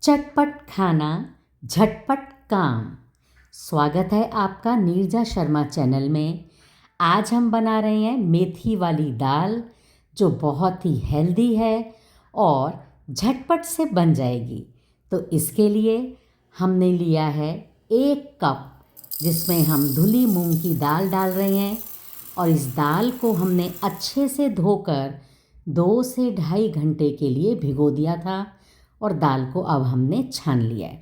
चटपट खाना झटपट काम। स्वागत है आपका नीरजा शर्मा चैनल में। आज हम बना रहे हैं मेथी वाली दाल, जो बहुत ही हेल्दी है और झटपट से बन जाएगी। तो इसके लिए हमने लिया है 1 कप, जिसमें हम धुली मूंग की दाल डाल रहे हैं। और इस दाल को हमने अच्छे से धोकर 2 से ढाई घंटे के लिए भिगो दिया था और दाल को अब हमने छान लिया है।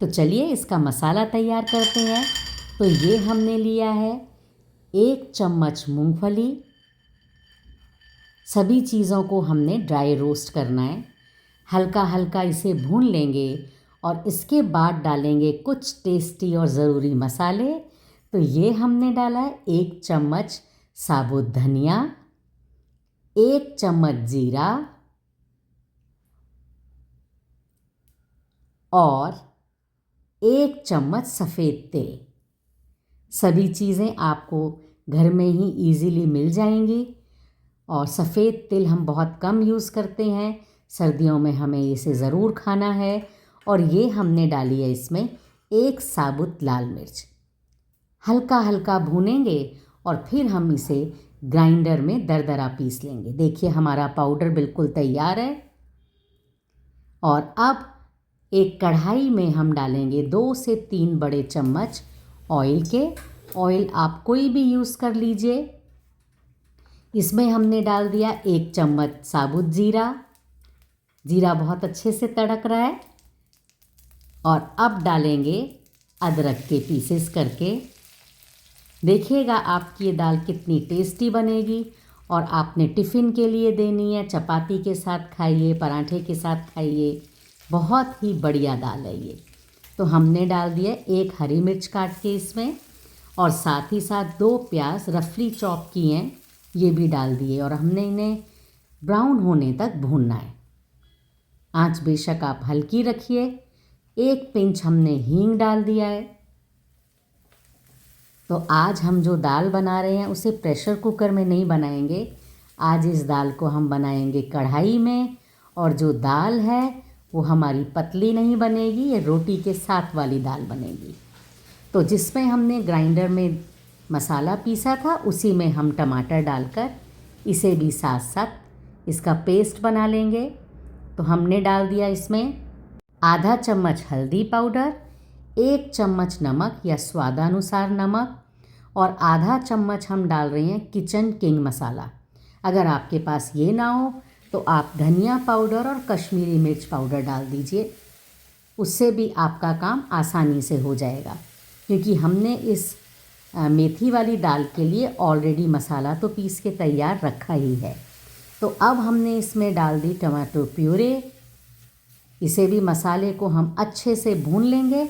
तो चलिए इसका मसाला तैयार करते हैं। तो ये हमने लिया है 1 चम्मच मूंगफली। सभी चीज़ों को हमने ड्राई रोस्ट करना है। हल्का हल्का इसे भून लेंगे और इसके बाद डालेंगे कुछ टेस्टी और ज़रूरी मसाले। तो ये हमने डाला है 1 चम्मच साबुत धनिया, 1 चम्मच जीरा और 1 चम्मच सफ़ेद तेल। सभी चीज़ें आपको घर में ही इजीली मिल जाएंगी। और सफ़ेद तिल हम बहुत कम यूज़ करते हैं, सर्दियों में हमें इसे ज़रूर खाना है। और ये हमने डाली है इसमें 1 साबुत लाल मिर्च। हल्का हल्का भूनेंगे और फिर हम इसे ग्राइंडर में दरदरा पीस लेंगे। देखिए हमारा पाउडर बिल्कुल तैयार है। और अब एक कढ़ाई में हम डालेंगे 2 से 3 बड़े चम्मच ऑयल के। ऑयल आप कोई भी यूज़ कर लीजिए। इसमें हमने डाल दिया 1 चम्मच साबुत जीरा। जीरा बहुत अच्छे से तड़क रहा है। और अब डालेंगे अदरक के पीसेस करके। देखिएगा आपकी ये दाल कितनी टेस्टी बनेगी। और आपने टिफ़िन के लिए देनी है, चपाती के साथ खाइए, पराठे के साथ खाइए। बहुत ही बढ़िया दाल है ये। तो हमने डाल दिया 1 हरी मिर्च काट के इसमें, और साथ ही साथ 2 प्याज रफली चॉप किए हैं, ये भी डाल दिए। और हमने इन्हें ब्राउन होने तक भूनना है। आंच बेशक आप हल्की रखिए। 1 पिंच हमने हींग डाल दिया है। तो आज हम जो दाल बना रहे हैं उसे प्रेशर कुकर में नहीं बनाएंगे। आज इस दाल को हम बनाएंगे कढ़ाई में। और जो दाल है वो हमारी पतली नहीं बनेगी, ये रोटी के साथ वाली दाल बनेगी। तो जिसमें हमने ग्राइंडर में मसाला पीसा था, उसी में हम टमाटर डालकर इसे भी साथ साथ इसका पेस्ट बना लेंगे। तो हमने डाल दिया इसमें आधा चम्मच हल्दी पाउडर, 1 चम्मच नमक या स्वादानुसार नमक, और आधा चम्मच हम डाल रहे हैं किचन किंग मसाला। अगर आपके पास ये ना हो तो आप धनिया पाउडर और कश्मीरी मिर्च पाउडर डाल दीजिए। उससे भी आपका काम आसानी से हो जाएगा, क्योंकि हमने इस मेथी वाली दाल के लिए ऑलरेडी मसाला तो पीस के तैयार रखा ही है। तो अब हमने इसमें डाल दी टमाटो प्यूरे। इसे भी मसाले को हम अच्छे से भून लेंगे।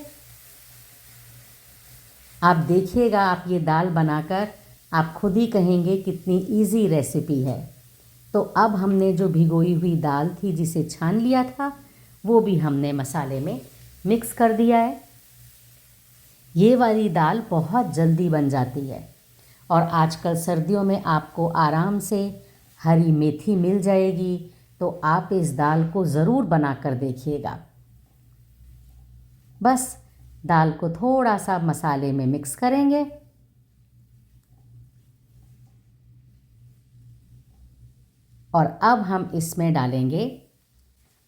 आप देखिएगा, आप ये दाल बनाकर आप खुद ही कहेंगे कितनी इजी रेसिपी है। तो अब हमने जो भिगोई हुई दाल थी, जिसे छान लिया था, वो भी हमने मसाले में मिक्स कर दिया है। ये वाली दाल बहुत जल्दी बन जाती है। और आजकल सर्दियों में आपको आराम से हरी मेथी मिल जाएगी। तो आप इस दाल को ज़रूर बना कर देखिएगा। बस दाल को थोड़ा सा मसाले में मिक्स करेंगे। और अब हम इसमें डालेंगे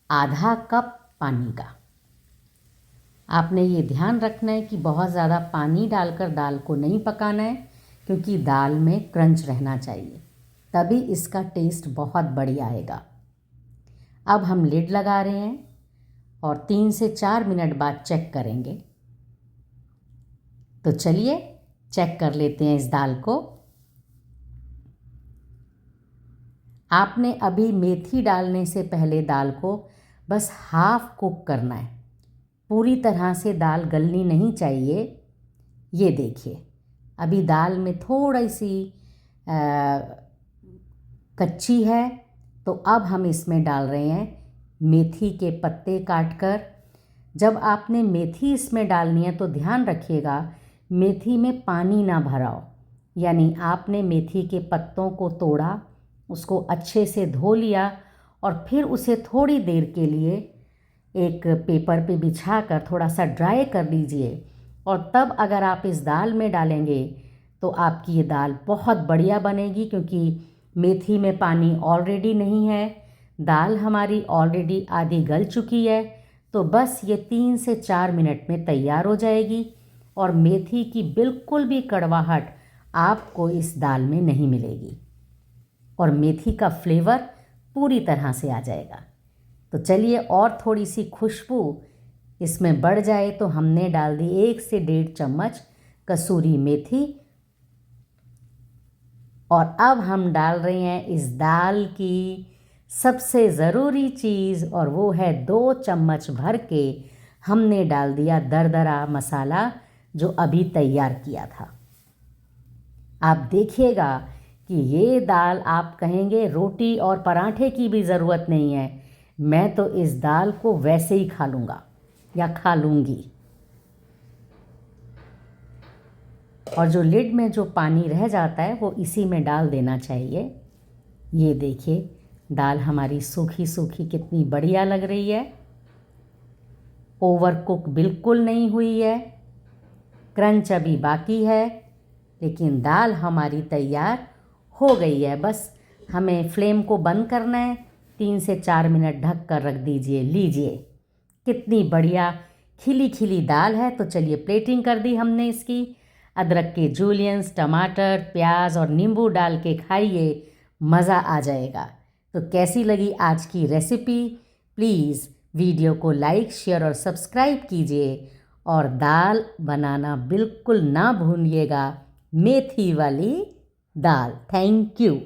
आधा कप पानी का। आपने ये ध्यान रखना है कि बहुत ज़्यादा पानी डालकर दाल को नहीं पकाना है, क्योंकि दाल में क्रंच रहना चाहिए, तभी इसका टेस्ट बहुत बढ़िया आएगा। अब हम लिड लगा रहे हैं और 3 से 4 मिनट बाद चेक करेंगे। तो चलिए चेक कर लेते हैं इस दाल को। आपने अभी मेथी डालने से पहले दाल को बस हाफ कुक करना है। पूरी तरह से दाल गलनी नहीं चाहिए। ये देखिए, अभी दाल में थोड़ी सी कच्ची है। तो अब हम इसमें डाल रहे हैं मेथी के पत्ते काटकर। जब आपने मेथी इसमें डालनी है तो ध्यान रखिएगा मेथी में पानी ना भराओ। यानी आपने मेथी के पत्तों को तोड़ा, उसको अच्छे से धो लिया और फिर उसे थोड़ी देर के लिए एक पेपर पे बिछा कर थोड़ा सा ड्राई कर लीजिए और तब अगर आप इस दाल में डालेंगे तो आपकी ये दाल बहुत बढ़िया बनेगी, क्योंकि मेथी में पानी ऑलरेडी नहीं है, दाल हमारी ऑलरेडी आधी गल चुकी है। तो बस ये 3 से 4 मिनट में तैयार हो जाएगी और मेथी की बिल्कुल भी कड़वाहट आपको इस दाल में नहीं मिलेगी और मेथी का फ्लेवर पूरी तरह से आ जाएगा। तो चलिए, और थोड़ी सी खुशबू इसमें बढ़ जाए तो हमने डाल दी 1 से 1.5 चम्मच कसूरी मेथी और अब हम डाल रहे हैं इस दाल की सबसे ज़रूरी चीज़, और वो है 2 चम्मच भर के हमने डाल दिया दरदरा मसाला जो अभी तैयार किया था। आप देखिएगा कि ये दाल आप कहेंगे रोटी और पराठे की भी ज़रूरत नहीं है, मैं तो इस दाल को वैसे ही खा लूँगा या खा लूँगी। और जो लिड में जो पानी रह जाता है वो इसी में डाल देना चाहिए। ये देखिए, दाल हमारी सूखी सूखी कितनी बढ़िया लग रही है, ओवर कुक बिल्कुल नहीं हुई है, क्रंच अभी बाकी है, लेकिन दाल हमारी तैयार हो गई है। बस हमें फ्लेम को बंद करना है, 3 से 4 मिनट ढक कर रख दीजिए। लीजिए कितनी बढ़िया खिली खिली दाल है। तो चलिए, प्लेटिंग कर दी हमने इसकी। अदरक के जूलियंस, टमाटर, प्याज और नींबू डाल के खाइए, मज़ा आ जाएगा। तो कैसी लगी आज की रेसिपी? प्लीज़ वीडियो को लाइक, शेयर और सब्सक्राइब कीजिए और दाल बनाना बिल्कुल ना भूलिएगा, मेथी वाली दाल। Thank you.